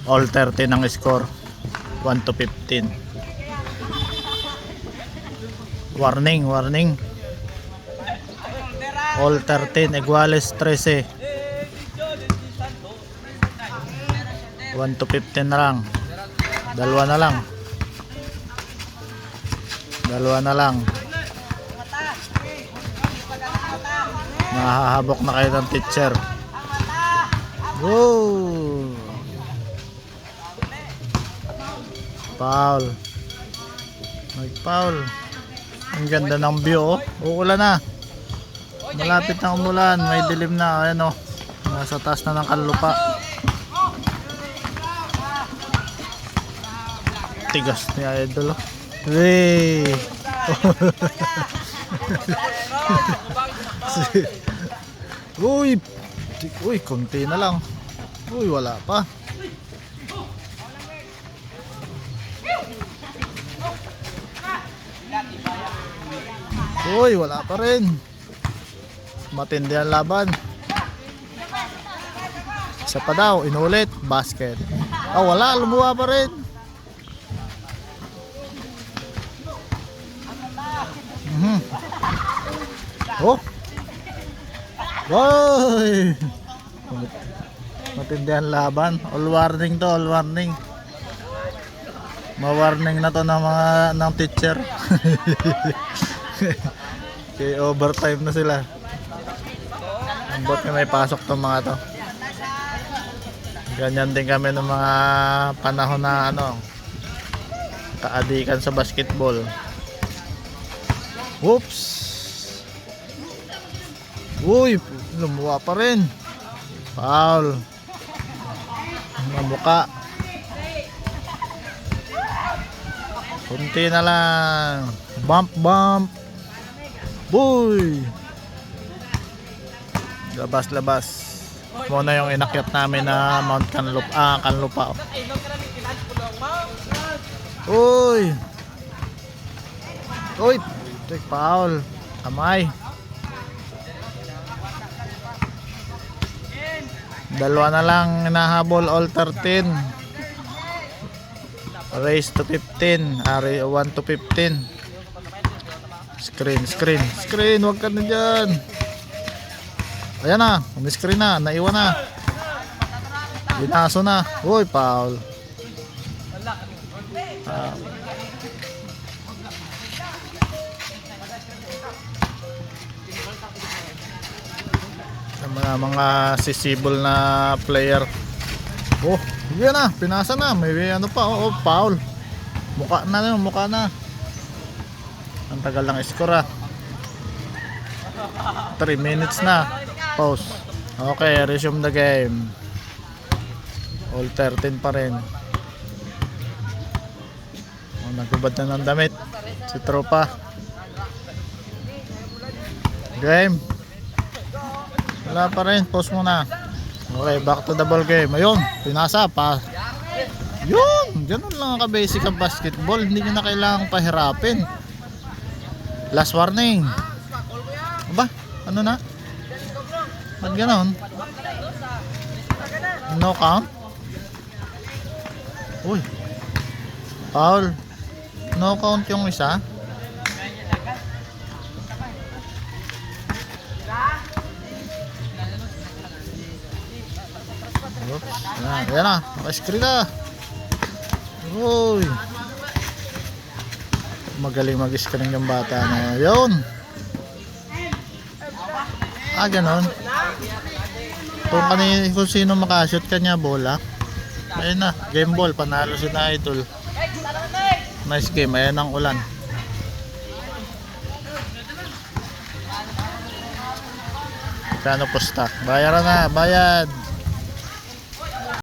All 30 ang score. 1-15. Warning, warning. All 13, Iguales 13. 1-15 na lang. Dalawa na lang. Dalawa na lang. Nahahabok na kayo ng teacher. Woo! Foul. Nag-foul. Ang ganda ng view, oh. Uulan na. Malapit na umulan. May dilim na. Ayan, oh. Nasa taas na ng kanlupa. Tigas ni Idol, oh. Wey! Uy! Uy, konti na lang. Uy, wala pa. Uy, wala pa rin. Matindi ang laban. Isa pa daw, inulit. Basket. Oh, wala, lumuha pa rin. Oh. Boy. Matindi ang laban. All warning to, all warning. Ma-warning na to ng teacher. Okay, overtime na sila. Ambot na may pasok tong mga to. Ganyan din kami ng mga panahon na kaadikan sa basketball. Whoops. Uy, lumuha pa rin. Foul. Mamuka. Kunti na lang. Bump, bump. Boy. Labas, labas. Muna yung inakyat namin na Mount Canlupa. Canlupa. Uy. Uy. Take foul. Kamay. Dalawa na lang hinahabol, all 13. Race to 15. 1-15. Screen, screen, screen. Huwag ka na dyan. Ayan na, umi-screen na, naiwan na. Binaso na. Uy, foul. Mga sisibol na player. Oh, yan na, pinasa na. May ano pa, oh, foul. Mukha na yun, mukha na. Ang tagal lang score, 3 minutes na. Pause. Okay, resume the game. All 13 pa rin. Oh, nagbabad na ng damit si tropa. Game. Wala pa rin, pause muna. Okay, back to the ball game. Ayun, pinasa pa. Yun, ganun lang ang ka-basic ang basketball. Hindi nyo na kailangang pahirapin. Last warning. Aba, ano na? Ba't ganon? No count? Uy, foul. No count yung isa. Ayan na, naka-screen na. Uy, magaling mag-screen yung bata na yun. Ganon. Kung sino makashoot kanya bola. Ayun na, game ball, panalo si na Idol. Nice game, ayan ang ulan. Kano posta? Bayaran na, bayad.